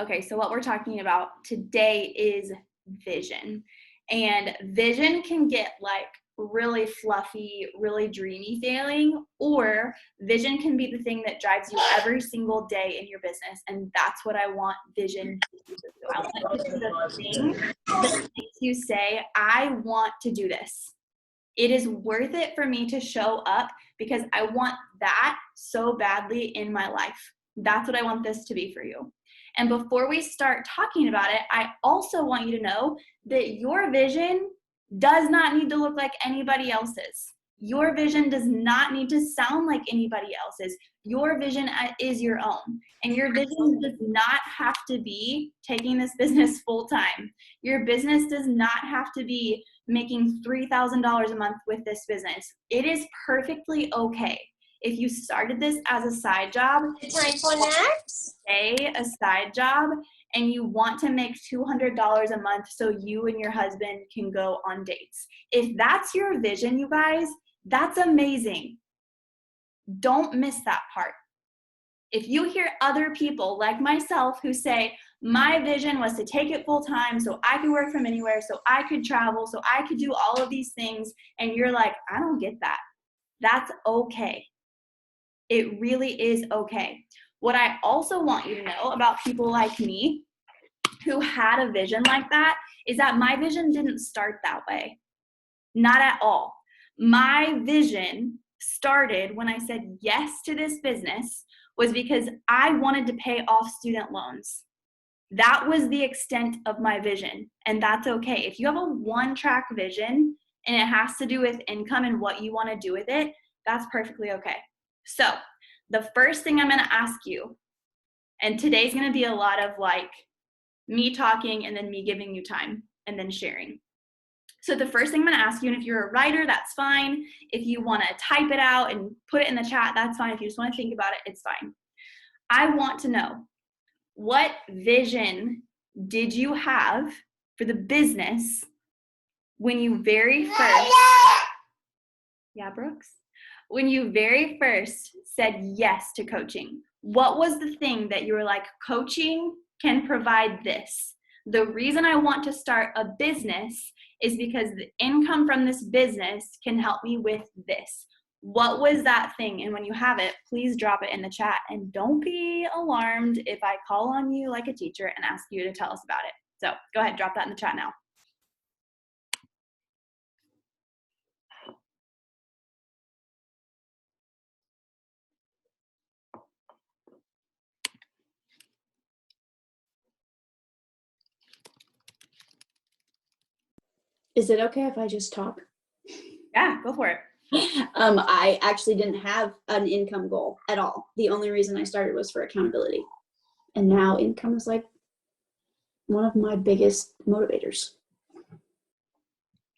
Okay, so what we're talking about today is vision. And vision can get like really fluffy, really dreamy feeling, or vision can be the thing that drives you every single day in your business. And that's what I want vision to do. I want it to be the thing that makes you say, I want to do this. It is worth it for me to show up because I want that so badly in my life. That's what I want this to be for you. And before we start talking about it, I also want you to know that your vision does not need to look like anybody else's. Your vision does not need to sound like anybody else's. Your vision is your own. And your vision does not have to be taking this business full time. Your business does not have to be making $3,000 a month with this business. It is perfectly okay. If you started this as a side job, a side job, and you want to make $200 a month so you and your husband can go on dates. If that's your vision, you guys, that's amazing. Don't miss that part. If you hear other people like myself who say, my vision was to take it full time so I could work from anywhere, so I could travel, so I could do all of these things, and you're like, I don't get that. That's okay. It really is okay. What I also want you to know about people like me who had a vision like that is that my vision didn't start that way. Not at all. My vision started when I said yes to this business was because I wanted to pay off student loans. That was the extent of my vision, and that's okay. If you have a one-track vision and it has to do with income and what you want to do with it, that's perfectly okay. So the first thing I'm going to ask you, and today's going to be a lot of like me talking and then me giving you time and then sharing. So the first thing I'm going to ask you, and if you're a writer, that's fine. If you want to type it out and put it in the chat, that's fine. If you just want to think about it, it's fine. I want to know, what vision did you have for the business when you very first, yeah, Brooks? When you very first said yes to coaching? What was the thing that you were like, coaching can provide this? The reason I want to start a business is because the income from this business can help me with this. What was that thing? And when you have it, please drop it in the chat. And don't be alarmed if I call on you like a teacher and ask you to tell us about it. So go ahead, drop that in the chat now. Is it okay if I just talk? Yeah, go for it. I actually didn't have an income goal at all. The only reason I started was for accountability. And now income is like one of my biggest motivators.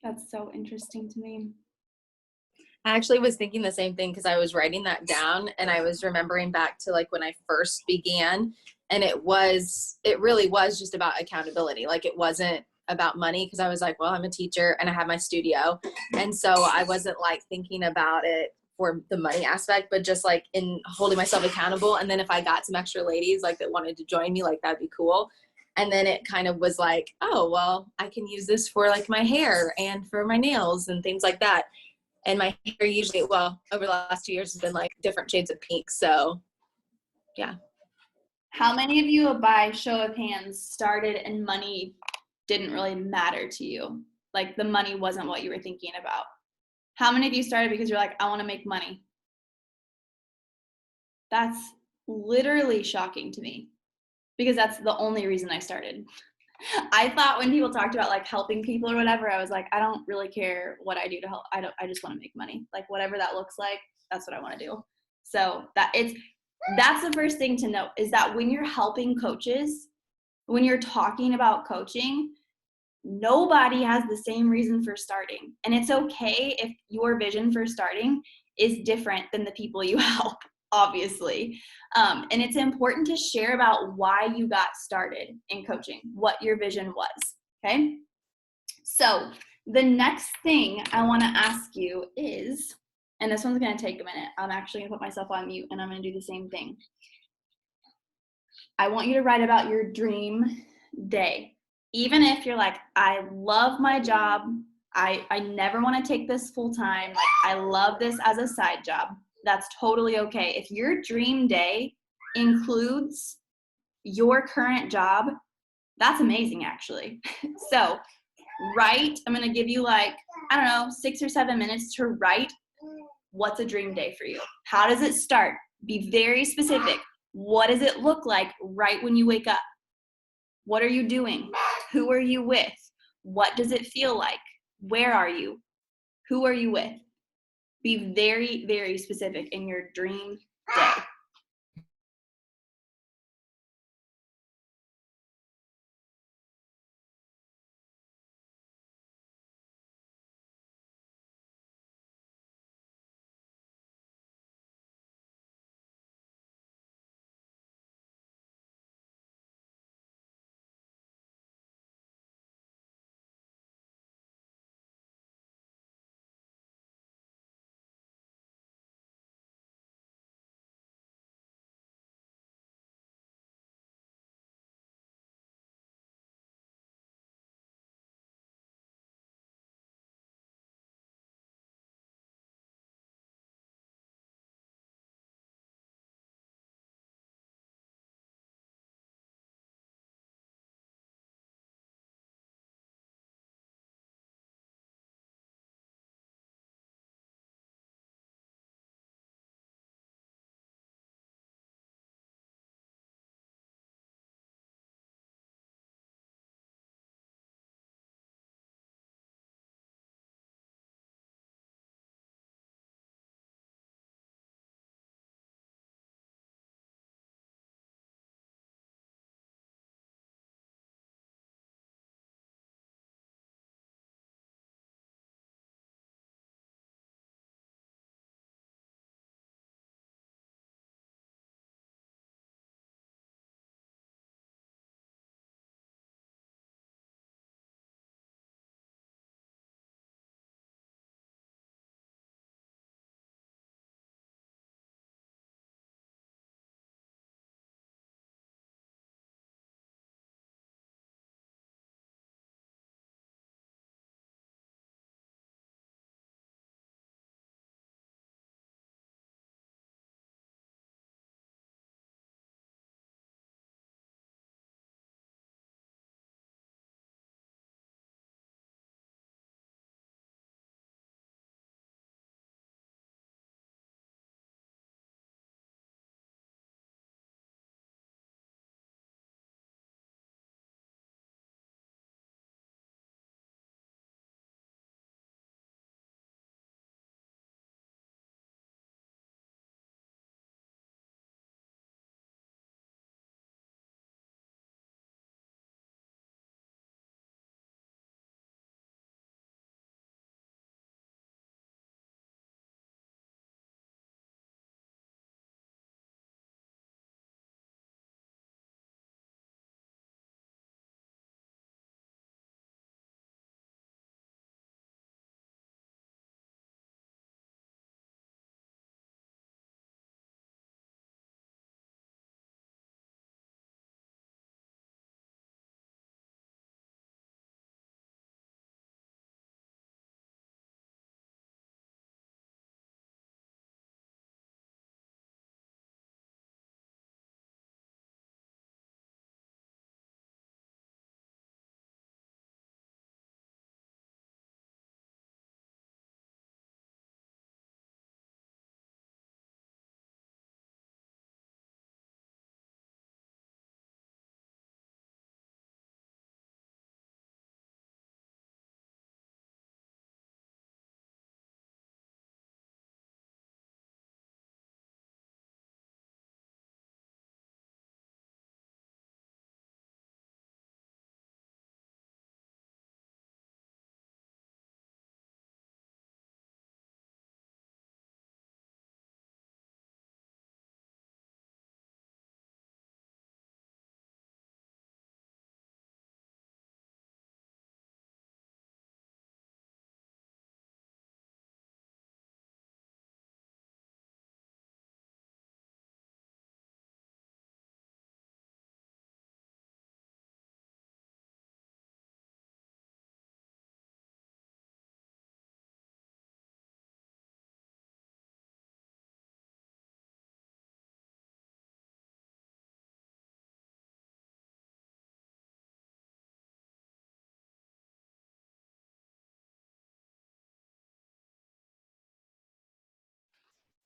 That's so interesting to me. I actually was thinking the same thing because I was writing that down and I was remembering back to like when I first began, and it really was just about accountability. Like it wasn't about money because I was like, well, I'm a teacher and I have my studio. And so I wasn't like thinking about it for the money aspect, but just like in holding myself accountable. And then if I got some extra ladies like that wanted to join me, like that'd be cool. And then it kind of was like, oh, well, I can use this for like my hair and for my nails and things like that. And my hair usually, well, over the last 2 years has been like different shades of pink. So yeah. How many of you, by show of hands, started and money didn't really matter to you? Like the money wasn't what you were thinking about. How many of you started because you're like, I want to make money? That's literally shocking to me because that's the only reason I started. I thought when people talked about like helping people or whatever, I was like, I don't really care what I do to help. I just want to make money. Like whatever that looks like, that's what I want to do. So that's the first thing to note, is that when you're helping coaches, when you're talking about coaching, nobody has the same reason for starting. And it's okay if your vision for starting is different than the people you help, obviously. And it's important to share about why you got started in coaching, what your vision was, okay? So the next thing I want to ask you is, and this one's going to take a minute. I'm actually going to put myself on mute and I'm going to do the same thing. I want you to write about your dream day. Even if you're like, I love my job, I never want to take this full time, like I love this as a side job, that's totally okay. If your dream day includes your current job, that's amazing actually. So write, I'm going to give you like, I don't know, 6 or 7 minutes to write what's a dream day for you. How does it start? Be very specific. What does it look like right when you wake up? What are you doing? Who are you with? What does it feel like? Where are you? Who are you with? Be very, very specific in your dream day.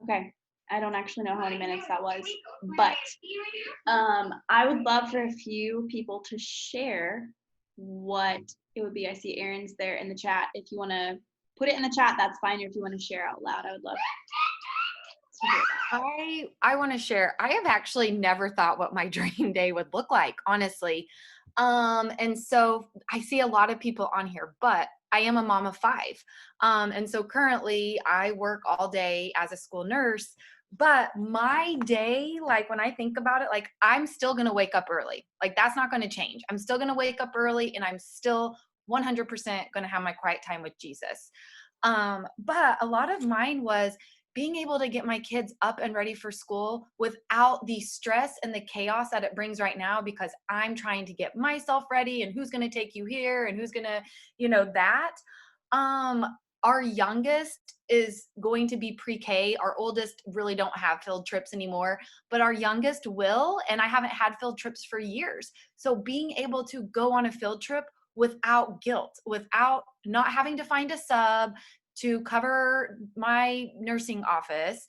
Okay. I don't actually know how many minutes that was, but I would love for a few people to share what it would be. I see Aaron's there in the chat. If you want to put it in the chat, that's fine. Or if you want to share out loud, I would love to hear that. I want to share. I have actually never thought what my dream day would look like, honestly. And so I see a lot of people on here, but I am a mom of 5. And so currently I work all day as a school nurse, but my day, like when I think about it, like I'm still going to wake up early. Like that's not going to change. I'm still going to wake up early and I'm still 100% going to have my quiet time with Jesus. But a lot of mine was being able to get my kids up and ready for school without the stress and the chaos that it brings right now, because I'm trying to get myself ready and who's going to take you here and who's going to, that. Um, our youngest is going to be pre-K. Our oldest really don't have field trips anymore, but our youngest will, and I haven't had field trips for years. So being able to go on a field trip without guilt, without not having to find a sub, to cover my nursing office,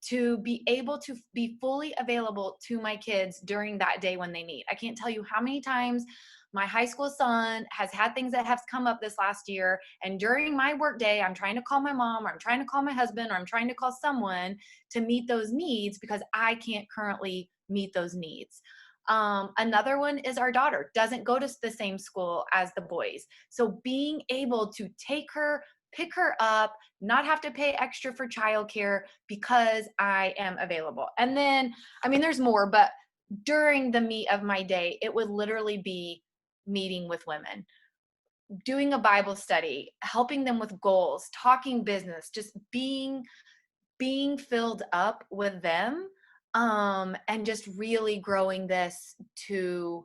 to be able to be fully available to my kids during that day when they need. I can't tell you how many times my high school son has had things that have come up this last year. And during my work day, I'm trying to call my mom, or I'm trying to call my husband, or I'm trying to call someone to meet those needs because I can't currently meet those needs. Another one is our daughter doesn't go to the same school as the boys. So being able to take her, pick her up, not have to pay extra for childcare because I am available. And then, I mean, there's more, but during the meat of my day, it would literally be meeting with women, doing a Bible study, helping them with goals, talking business, just being filled up with them, and just really growing this to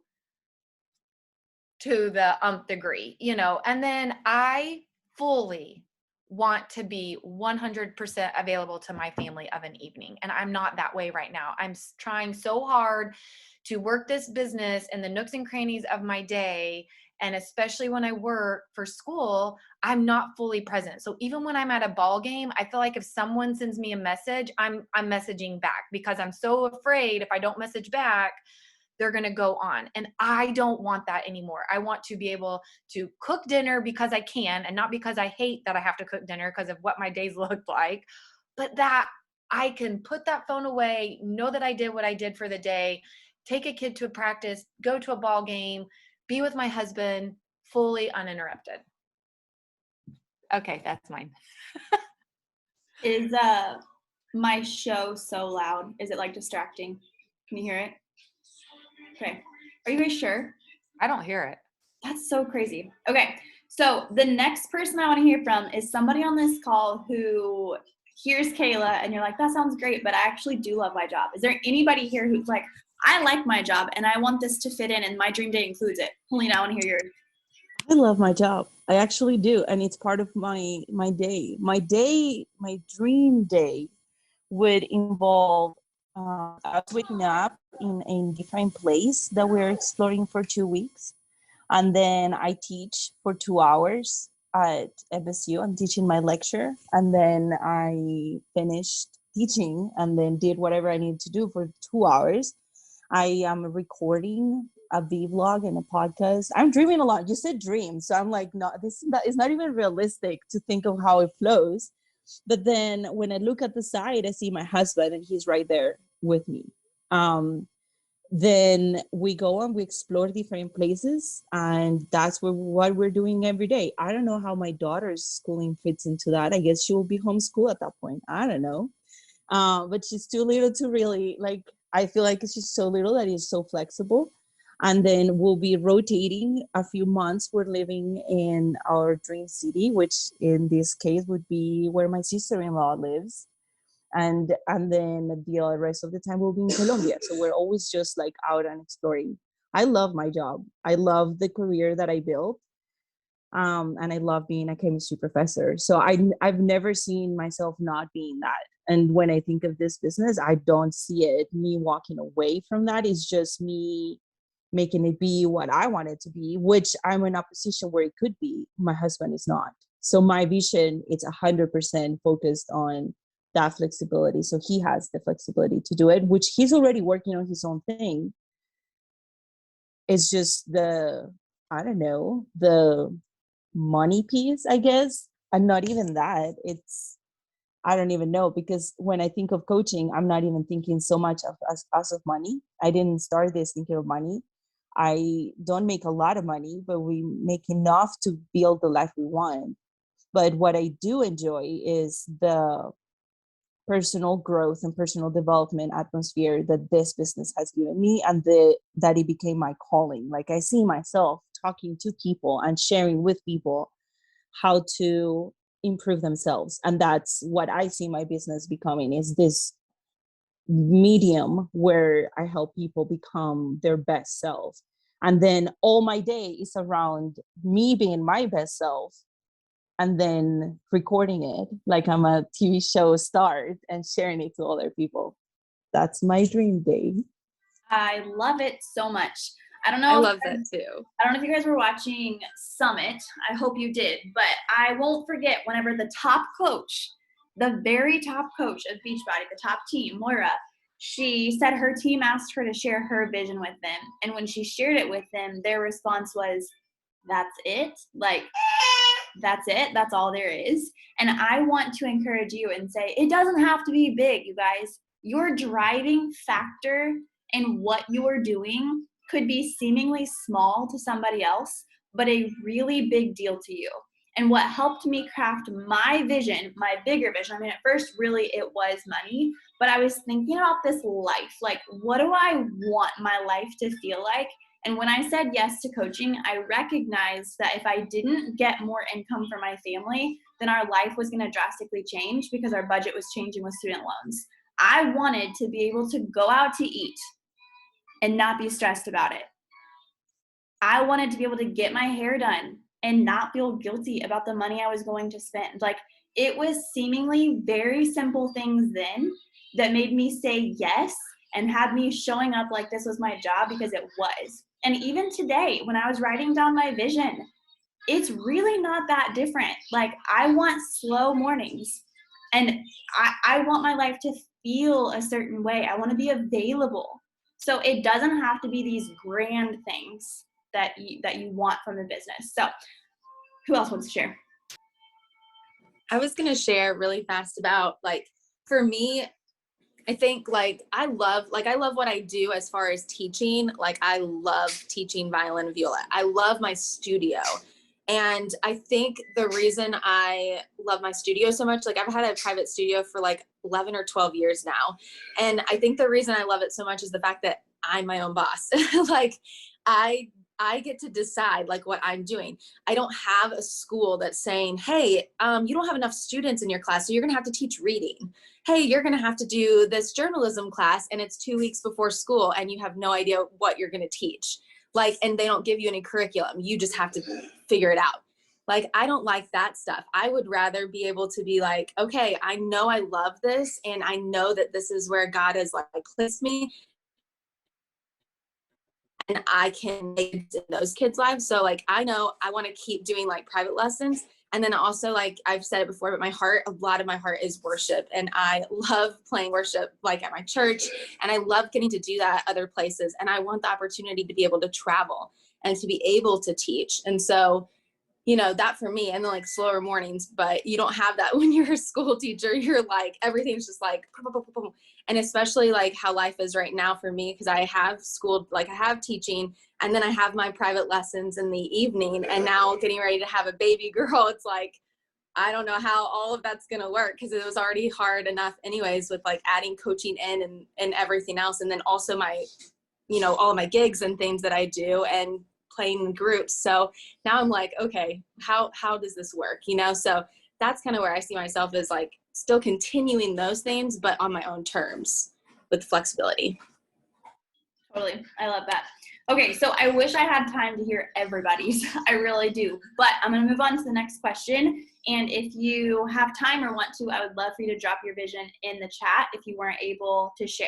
the degree, and then I fully want to be 100% available to my family of an evening. And I'm not that way right now. I'm trying so hard to work this business in the nooks and crannies of my day. And especially when I work for school, I'm not fully present. So even when I'm at a ball game, I feel like if someone sends me a message, I'm messaging back, because I'm so afraid if I don't message back, they're going to go on. And I don't want that anymore. I want to be able to cook dinner because I can, and not because I hate that I have to cook dinner because of what my days look like, but that I can put that phone away, know that I did what I did for the day, take a kid to a practice, go to a ball game, be with my husband fully uninterrupted. Okay, that's mine. Is my show so loud? Is it like distracting? Can you hear it? Okay. Are you guys sure? I don't hear it. That's so crazy. Okay. So the next person I want to hear from is somebody on this call who hears Kayla and you're like, that sounds great, but I actually do love my job. Is there anybody here who's like, I like my job and I want this to fit in and my dream day includes it? Helena, I want to hear yours. I love my job. I actually do. And it's part of my day. My dream day would involve us waking up in a different place that we're exploring for 2 weeks. And then I teach for 2 hours at FSU. I'm teaching my lecture. And then I finished teaching and then did whatever I needed to do for 2 hours. I am recording a vlog and a podcast. I'm dreaming a lot. You said dream. So I'm like, no, that is not even realistic to think of how it flows. But then when I look at the side, I see my husband and he's right there with me. Then we go and we explore different places, and that's what we're doing every day. I don't know how my daughter's schooling fits into that. I guess she will be homeschooled at that point. I don't know. But she's too little to really, like, I feel like she's so little that it's so flexible. And then we'll be rotating a few months. We're living in our dream city, which in this case would be where my sister-in-law lives. And then the rest of the time we'll be in Colombia. So we're always just like out and exploring. I love my job. I love the career that I built. And I love being a chemistry professor. So I've never seen myself not being that. And when I think of this business, I don't see it, me walking away from that. It's just me making it be what I want it to be, which I'm in a position where it could be. My husband is not. So my vision, it's 100% focused on that flexibility. So he has the flexibility to do it, which he's already working on his own thing. It's just I don't know, the money piece, I guess. And not even that. I don't even know, because when I think of coaching, I'm not even thinking so much of as of money. I didn't start this thinking of money. I don't make a lot of money, but we make enough to build the life we want. But what I do enjoy is the personal growth and personal development atmosphere that this business has given me, and that it became my calling. Like, I see myself talking to people and sharing with people how to improve themselves. And that's what I see my business becoming, is this medium where I help people become their best self. And then all my day is around me being my best self, and then recording it like I'm a TV show star and sharing it to other people. That's my dream day. I love it so much. I don't know. I love that too. I don't know if you guys were watching Summit. I hope you did, but I won't forget whenever the top coach, the very top coach of Beachbody, the top team, Moira, she said her team asked her to share her vision with them. And when she shared it with them, their response was, "That's it? Like, that's it? That's all there is?" And I want to encourage you and say, it doesn't have to be big, you guys. Your driving factor in what you're doing could be seemingly small to somebody else, but a really big deal to you. And what helped me craft my vision, my bigger vision, I mean, at first, really, it was money, but I was thinking about this life. Like, what do I want my life to feel like? And when I said yes to coaching, I recognized that if I didn't get more income for my family, then our life was going to drastically change, because our budget was changing with student loans. I wanted to be able to go out to eat and not be stressed about it. I wanted to be able to get my hair done and not feel guilty about the money I was going to spend. Like, it was seemingly very simple things then that made me say yes and had me showing up like this was my job, because it was. And even today, when I was writing down my vision, it's really not that different. Like, I want slow mornings, and I want my life to feel a certain way. I want to be available. So it doesn't have to be these grand things that you want from the business. So who else wants to share? I was going to share really fast about, like, for me, I think I love what I do as far as teaching. Like, I love teaching violin and viola. I love my studio. And I think the reason I love my studio so much, like, I've had a private studio for like 11 or 12 years now. And I think the reason I love it so much is the fact that I'm my own boss. Like, I get to decide like what I'm doing. I don't have a school that's saying, hey, you don't have enough students in your class, so you're gonna have to teach reading. Hey, you're gonna have to do this journalism class, and it's 2 weeks before school, and you have no idea what you're gonna teach. Like, and they don't give you any curriculum. You just have to figure it out. Like, I don't like that stuff. I would rather be able to be like, okay, I know I love this, and I know that this is where God has like placed me, and I can make it in those kids' lives. So like, I know I want to keep doing like private lessons. And then also, like I've said it before, but a lot of my heart is worship. And I love playing worship like at my church. And I love getting to do that at other places. And I want the opportunity to be able to travel and to be able to teach. And so, you know, that for me, and then like slower mornings, but you don't have that when you're a school teacher. You're like, everything's just like, boom, boom, boom, boom. And especially like how life is right now for me, because I have school, like I have teaching, and then I have my private lessons in the evening, and now getting ready to have a baby girl. It's like, I don't know how all of that's going to work, because it was already hard enough anyways with like adding coaching in and everything else. And then also my, you know, all of my gigs and things that I do and playing in groups. So now I'm like, okay, how does this work? You know, so that's kind of where I see myself as like still continuing those things, but on my own terms with flexibility. Totally. I love that. Okay, so I wish I had time to hear everybody's. I really do. But I'm going to move on to the next question. And if you have time or want to, I would love for you to drop your vision in the chat if you weren't able to share.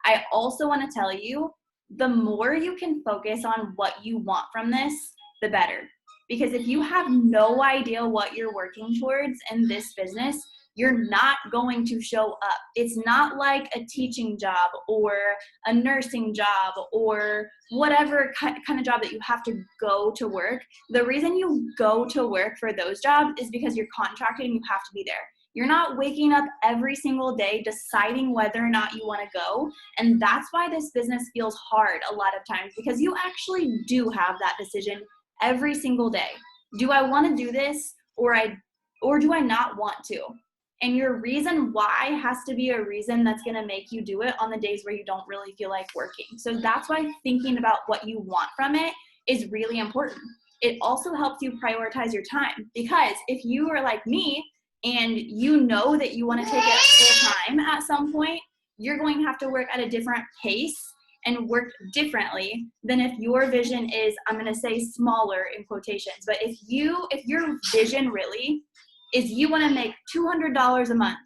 I also want to tell you, the more you can focus on what you want from this, the better. Because if you have no idea what you're working towards in this business, you're not going to show up. It's not like a teaching job or a nursing job or whatever kind of job that you have to go to work. The reason you go to work for those jobs is because you're contracted and you have to be there. You're not waking up every single day deciding whether or not you want to go. And that's why this business feels hard a lot of times, because you actually do have that decision every single day. Do I want to do this or do I not want to? And your reason why has to be a reason that's going to make you do it on the days where you don't really feel like working. So that's why thinking about what you want from it is really important. It also helps you prioritize your time, because if you are like me and you know that you want to take it full time at some point, you're going to have to work at a different pace and work differently than if your vision is, I'm going to say smaller in quotations, but if your vision really is you want to make $200 a month,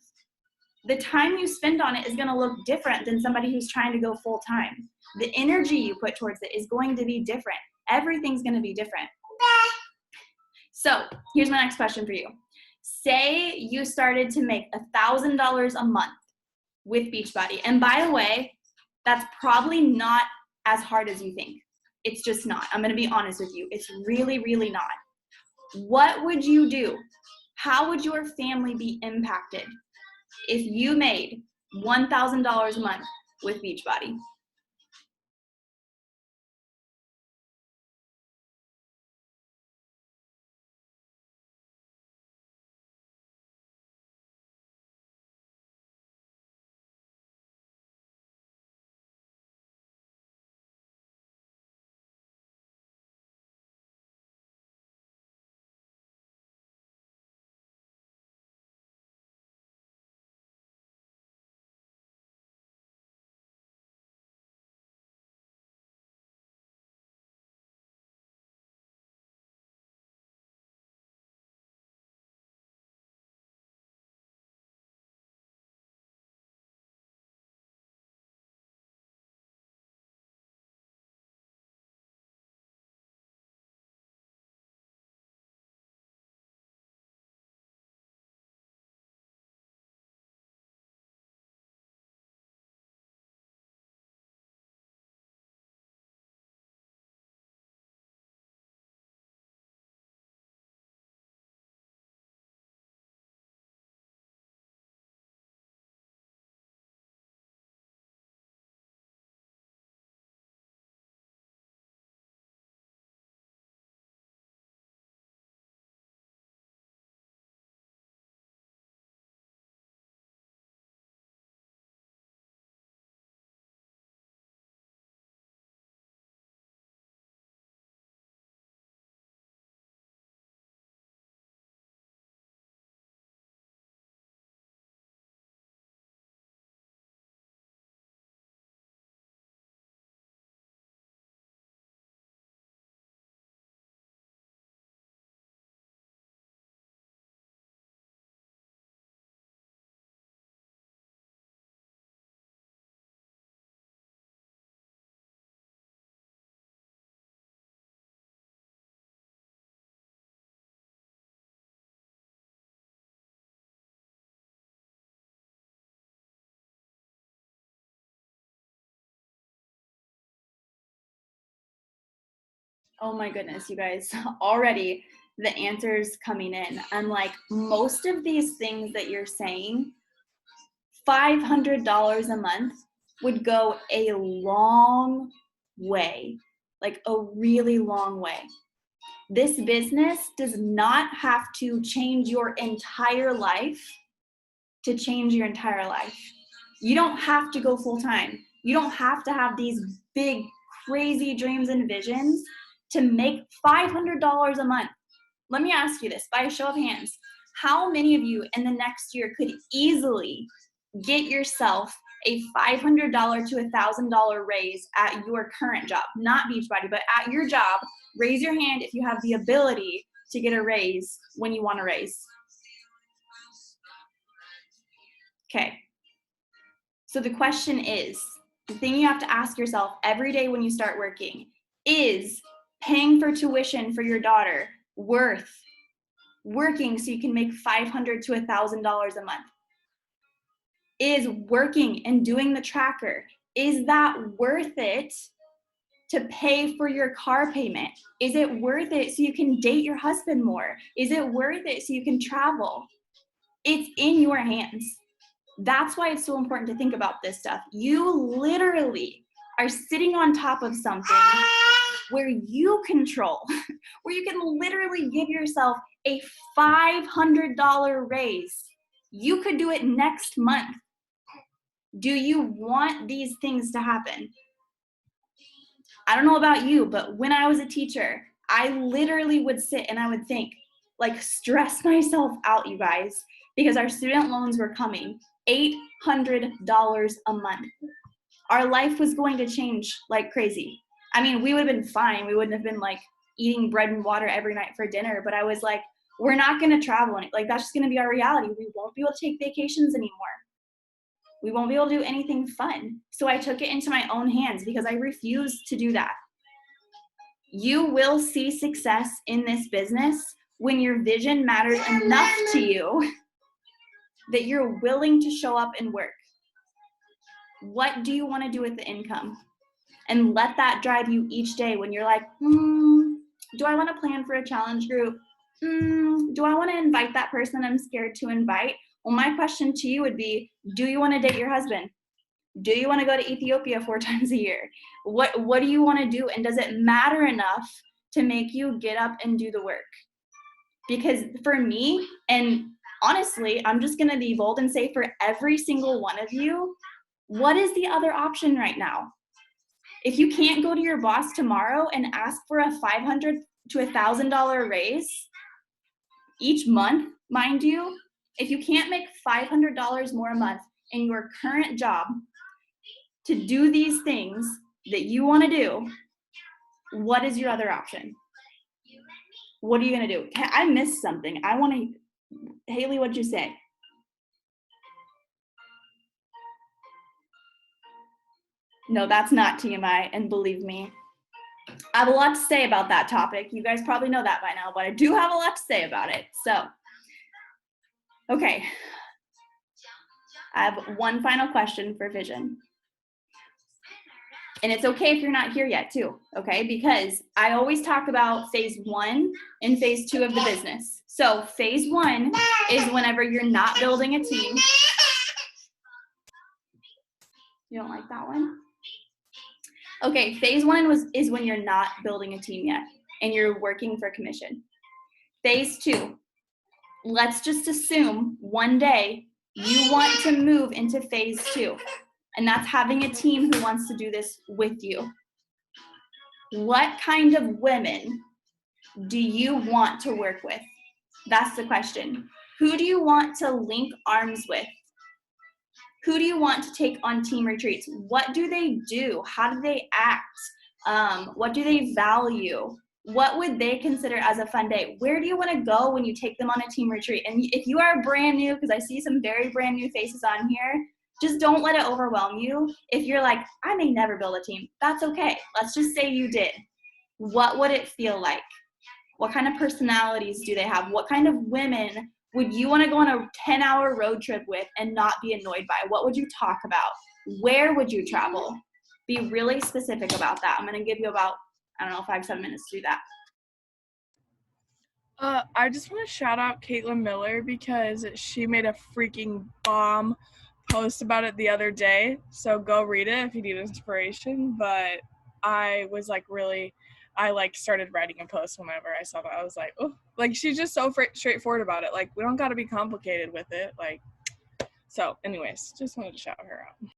the time you spend on it is going to look different than somebody who's trying to go full time. The energy you put towards it is going to be different. Everything's going to be different. So here's my next question for you. Say you started to make $1,000 a month with Beachbody. And by the way, that's probably not as hard as you think. It's just not. I'm going to be honest with you. It's really, really not. What would you do? How would your family be impacted if you made $1,000 a month with Beachbody? Oh my goodness, you guys, already the answers coming in. I'm like, most of these things that you're saying, $500 a month would go a long way, like a really long way. This business does not have to change your entire life to change your entire life. You don't have to go full time. You don't have to have these big, crazy dreams and visions to make $500 a month. Let me ask you this by a show of hands. How many of you in the next year could easily get yourself a $500 to $1,000 raise at your current job? Not Beachbody, but at your job. Raise your hand if you have the ability to get a raise when you want a raise. Okay. So the question is, the thing you have to ask yourself every day when you start working, is paying for tuition for your daughter worth working so you can make $500 to $1,000 a month? Is working and doing the tracker, is that worth it to pay for your car payment? Is it worth it so you can date your husband more? Is it worth it so you can travel? It's in your hands. That's why it's so important to think about this stuff. You literally are sitting on top of something where you control, where you can literally give yourself a $500 raise. You could do it next month. Do you want these things to happen? I don't know about you, but when I was a teacher, I literally would sit and I would think, like, stress myself out, you guys, because our student loans were coming. $800 a month. Our life was going to change like crazy. I mean, we would have been fine. We wouldn't have been like eating bread and water every night for dinner, but I was like, we're not going to travel. Like, that's just going to be our reality. We won't be able to take vacations anymore. We won't be able to do anything fun. So I took it into my own hands because I refused to do that. You will see success in this business when your vision matters enough to you that you're willing to show up and work. What do you want to do with the income? And let that drive you each day when you're like, do I want to plan for a challenge group? Do I want to invite that person I'm scared to invite? Well, my question to you would be, do you want to date your husband? Do you want to go to Ethiopia 4 times a year? What do you want to do? And does it matter enough to make you get up and do the work? Because for me, and honestly, I'm just going to be bold and say for every single one of you, what is the other option right now? If you can't go to your boss tomorrow and ask for a $500 to $1,000 raise each month, mind you, if you can't make $500 more a month in your current job to do these things that you want to do, what is your other option? What are you going to do? I missed something. I want to, Haley, what'd you say? No, that's not TMI, and believe me, I have a lot to say about that topic. You guys probably know that by now, but I do have a lot to say about it. So, okay. I have one final question for Vision. And it's okay if you're not here yet too, okay? Because I always talk about phase 1 and phase 2 of the business. So phase 1 is whenever you're not building a team. You don't like that one? Okay, phase 1 is when you're not building a team yet and you're working for commission. Phase 2, let's just assume one day you want to move into phase 2, and that's having a team who wants to do this with you. What kind of women do you want to work with? That's the question. Who do you want to link arms with? Who do you want to take on team retreats? What do they do? How do they act? What do they value? What would they consider as a fun day? Where do you want to go when you take them on a team retreat? And if you are brand new, because I see some very brand new faces on here, just don't let it overwhelm you. If you're like, I may never build a team, that's okay. Let's just say you did. What would it feel like? What kind of personalities do they have? What kind of women would you want to go on a 10-hour road trip with and not be annoyed by? What would you talk about? Where would you travel? Be really specific about that. I'm going to give you about, 5-7 minutes to do that. I just want to shout out Caitlin Miller because she made a freaking bomb post about it the other day. So go read it if you need inspiration. But I was like started writing a post whenever I saw that. I was like, oh, like she's just so straightforward about it. Like we don't got to be complicated with it. Like, so anyways, just wanted to shout her out.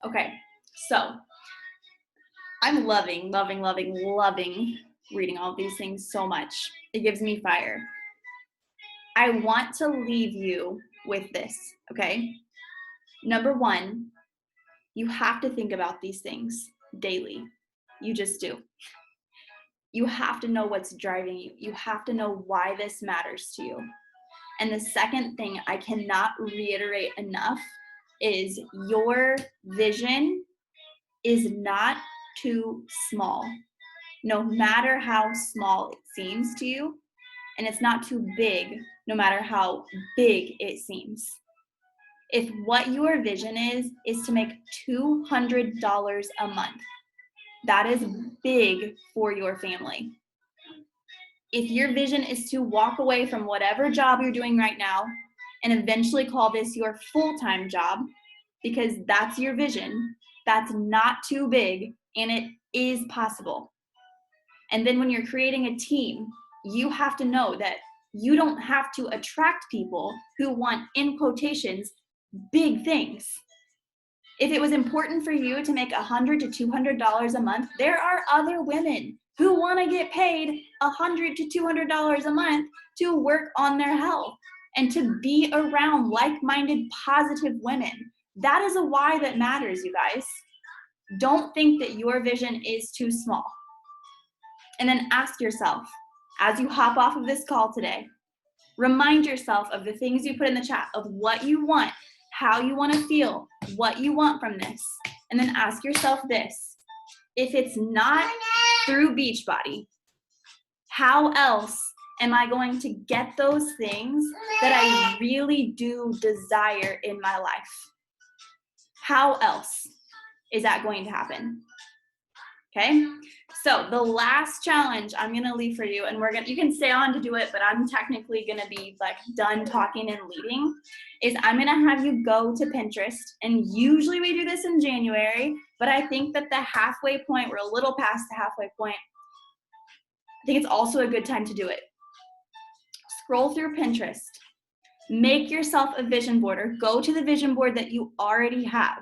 Okay, so I'm loving reading all of these things so much. It gives me fire. I want to leave you with this, okay? Number one, you have to think about these things daily. You just do. You have to know what's driving you. You have to know why this matters to you. And the second thing I cannot reiterate enough is your vision is not too small, no matter how small it seems to you, and it's not too big, no matter how big it seems. If what your vision is to make $200 a month, that is big for your family. If your vision is to walk away from whatever job you're doing right now and eventually call this your full-time job, because that's your vision, that's not too big and it is possible. And then when you're creating a team, you have to know that you don't have to attract people who want, in quotations, big things. If it was important for you to make $100 to $200 a month, there are other women who want to get paid $100 to $200 a month to work on their health and to be around like-minded, positive women. That is a why that matters, you guys. Don't think that your vision is too small. And then ask yourself, as you hop off of this call today, remind yourself of the things you put in the chat, of what you want, how you want to feel, what you want from this. And then ask yourself this: if it's not through Beachbody, how else am I going to get those things that I really do desire in my life? How else is that going to happen? Okay, so the last challenge I'm gonna leave for you, and you can stay on to do it, but I'm technically gonna be like done talking and leading, is I'm gonna have you go to Pinterest, and usually we do this in January, but I think that the halfway point, we're a little past the halfway point, I think it's also a good time to do it. Scroll through Pinterest, make yourself a vision board, or go to the vision board that you already have,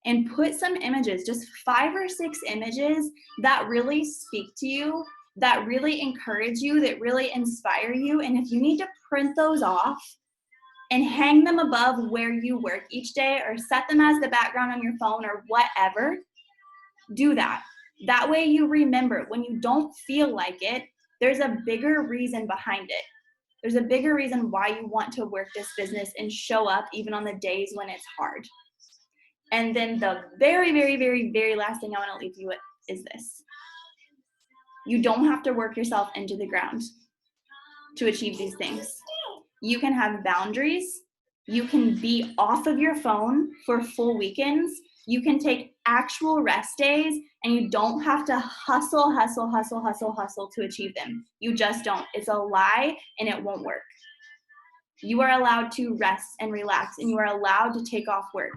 and put some images, just 5 or 6 images that really speak to you, that really encourage you, that really inspire you. And if you need to print those off and hang them above where you work each day, or set them as the background on your phone or whatever, do that. That way you remember when you don't feel like it, there's a bigger reason behind it. There's a bigger reason why you want to work this business and show up even on the days when it's hard. And then the very, very, very, very last thing I want to leave you with is this. You don't have to work yourself into the ground to achieve these things. You can have boundaries. You can be off of your phone for full weekends. You can take actual rest days, and you don't have to hustle to achieve them. You just don't. It's a lie, and it won't work. You are allowed to rest and relax, and you are allowed to take off work.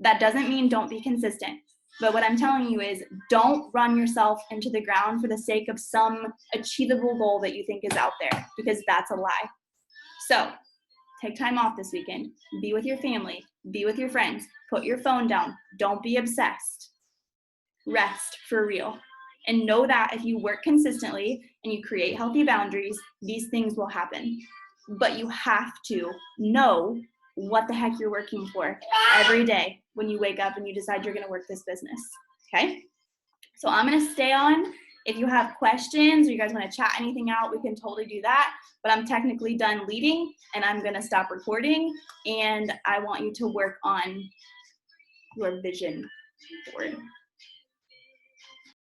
That doesn't mean don't be consistent. But what I'm telling you is, don't run yourself into the ground for the sake of some achievable goal that you think is out there, because that's a lie. So take time off this weekend. Be with your family. Be with your friends. Put your phone down. Don't be obsessed. Rest for real. And know that if you work consistently and you create healthy boundaries, these things will happen. But you have to know what the heck you're working for every day when you wake up and you decide you're going to work this business. Okay? So I'm going to stay on. If you have questions or you guys want to chat anything out, we can totally do that. But I'm technically done leading, and I'm going to stop recording, and I want you to work on your vision board.